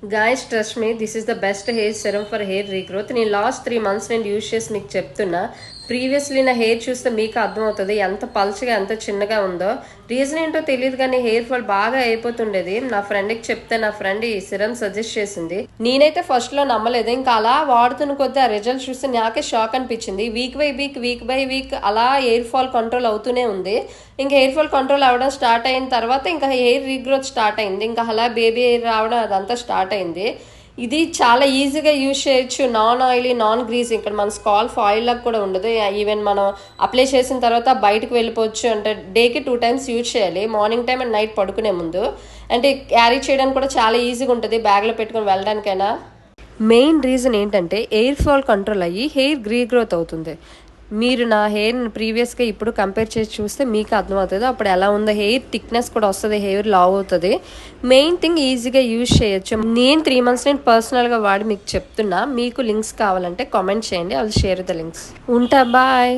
Guys, trust me, this is the best hair serum for hair regrowth. నేను last 3 months నేను use చేసి మీకు చెప్తున్నా. ప్రీవియస్లీ నా హెయిర్ చూస్తే మీకు అర్థమవుతుంది ఎంత పల్చగా ఎంత చిన్నగా ఉందో. రీజన్ ఏంటో తెలియదు కానీ హెయిర్ ఫాల్ బాగా అయిపోతుండేది. నా ఫ్రెండ్కి చెప్తే నా ఫ్రెండ్ ఈ సిరం సజెస్ట్ చేసింది. నేనైతే ఫస్ట్లో నమ్మలేదు. ఇంకా అలా వాడుతున్న కొద్దీ ఆ రిజల్ట్ చూస్తే నాకే షాక్ అనిపించింది. వీక్ బై వీక్ అలా హెయిర్ ఫాల్ కంట్రోల్ అవుతూనే ఉంది. ఇంకా హెయిర్ ఫాల్ కంట్రోల్ అవ్వడం స్టార్ట్ అయిన తర్వాత ఇంకా హెయిర్ రీగ్రోత్ స్టార్ట్ అయింది. ఇంకా అలా బేబీ హెయిర్ రావడం అదంతా స్టార్ట్ అయింది. ఇది చాలా ఈజీగా యూజ్ చేయొచ్చు. Non oily non grease. ఇక్కడ మన స్కాల్ఫ్ ఆయిల్ లాగా కూడా ఉండదు. ఈవెన్ మనం అప్లై చేసిన తర్వాత బయటకు వెళ్ళిపోవచ్చు. అంటే డేకి 2 times యూజ్ చేయాలి, మార్నింగ్ టైం అండ్ నైట్ పడుకునే ముందు. అంటే క్యారీ చేయడానికి కూడా చాలా ఈజీగా ఉంటుంది, బ్యాగ్లో పెట్టుకుని వెళ్ళడానికైనా. మెయిన్ రీజన్ ఏంటంటే ఎయిర్ ఫాల్ కంట్రోల్ అయ్యి హెయిర్ రీగ్రోత్ అవుతుంది. మీరు నా హెయిర్ని ప్రీవియస్గా ఇప్పుడు కంపేర్ చేసి చూస్తే మీకు అర్థమవుతుంది అప్పుడు ఎలా ఉందో. హెయిర్ థిక్నెస్ కూడా వస్తుంది, హెయిర్ లావ్ అవుతుంది. మెయిన్ థింగ్ ఈజీగా యూజ్ చేయొచ్చు. నేను 3 months నేను పర్సనల్గా వాడి మీకు చెప్తున్నా. మీకు లింక్స్ కావాలంటే కామెంట్ చేయండి, I will share the links. ఉంటా, బాయ్.